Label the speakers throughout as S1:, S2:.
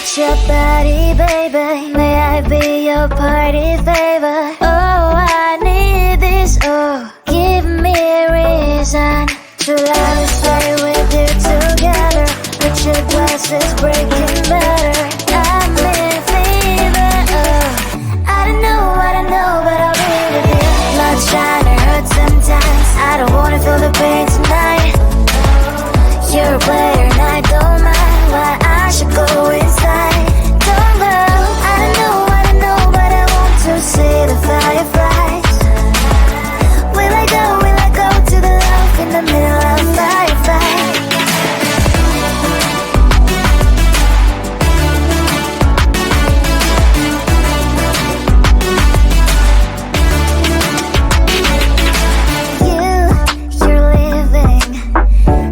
S1: touch your body, baby. May I be your party favor? Oh, I need this. Oh, give me a reason to let me stay with you together. Put your glasses breaking better. I'm in fever. Oh, I don't know, but I'll be with you. Not trying to hurt sometimes. I don't wanna feel the pain tonight. You're a player and I don't mind why I should go inside. Don't know, I don't know, but I want to see the fireflies. Will I go to the love in the middle of fireflies? You're leaving.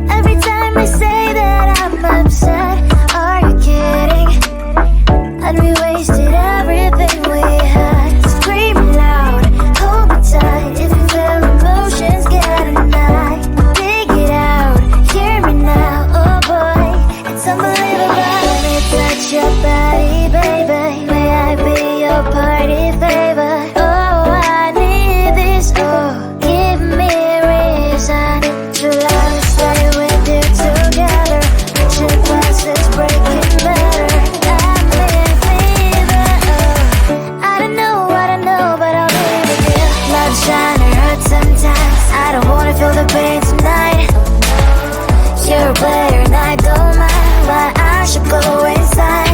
S1: Every time I say that I'm upset, are you kidding? And we wasted everything we had. Screaming loud, hold me tight. If you feel emotions, get a knife. Dig it out, hear me now. Oh boy, it's unbelievable. Let me touch your body, baby. May I be your party favor? Oh, I need this. Oh, give me a reason to let me stay with you together. Put your glasses breaking better. I'm in fever. Oh, I don't know, but I'll be with you. Not trying to hurt sometimes. I don't wanna feel the pain tonight. You're a player and I don't mind why I should go inside.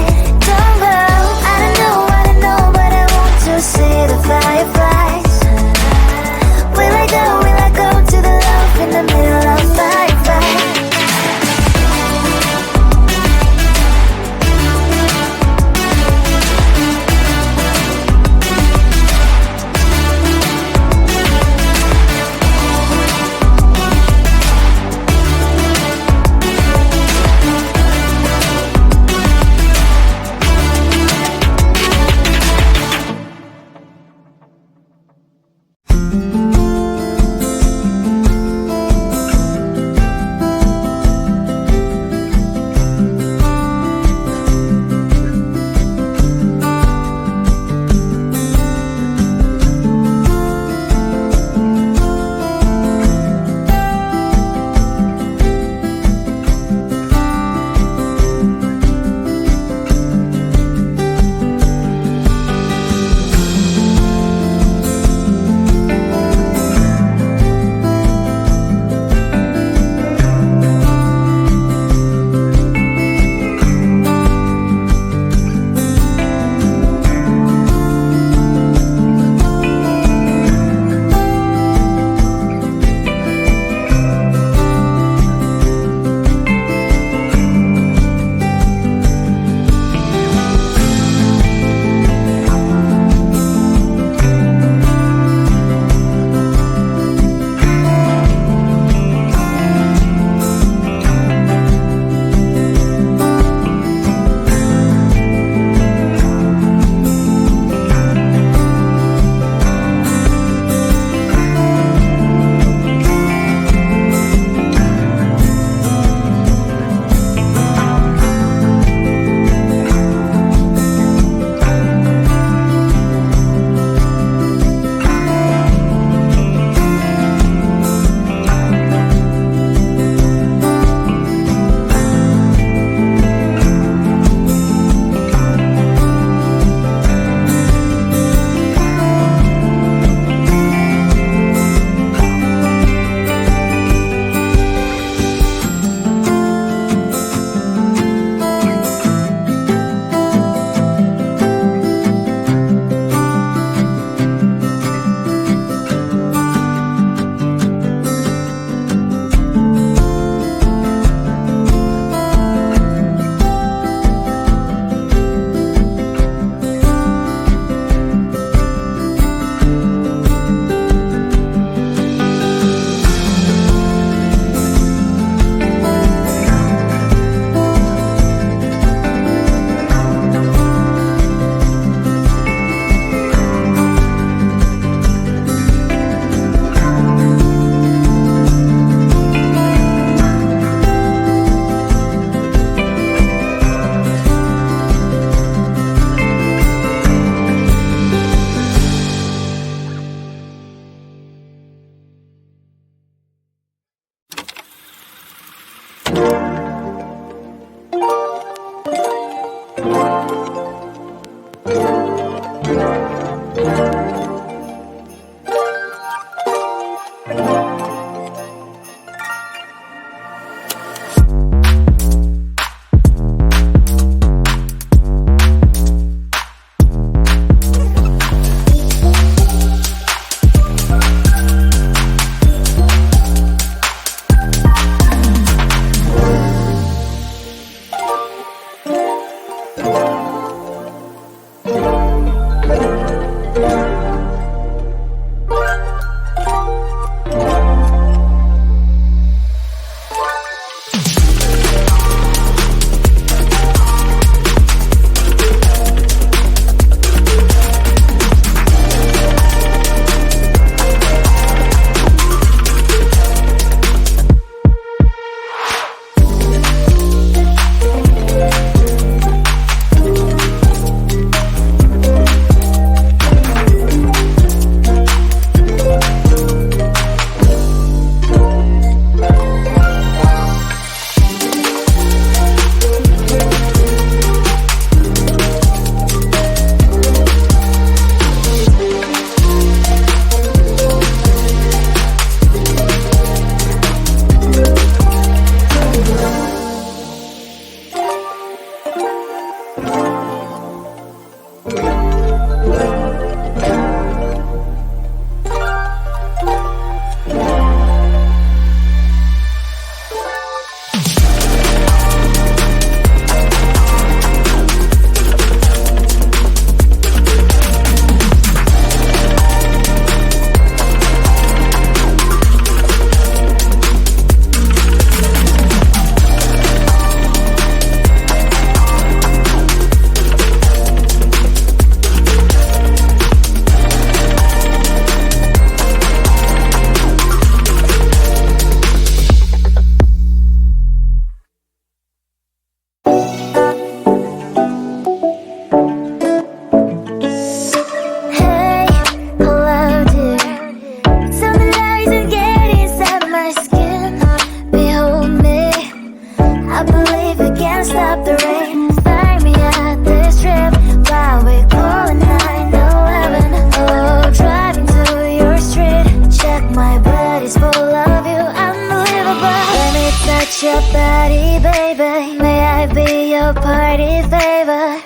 S1: Your body, baby. May I be your party favor?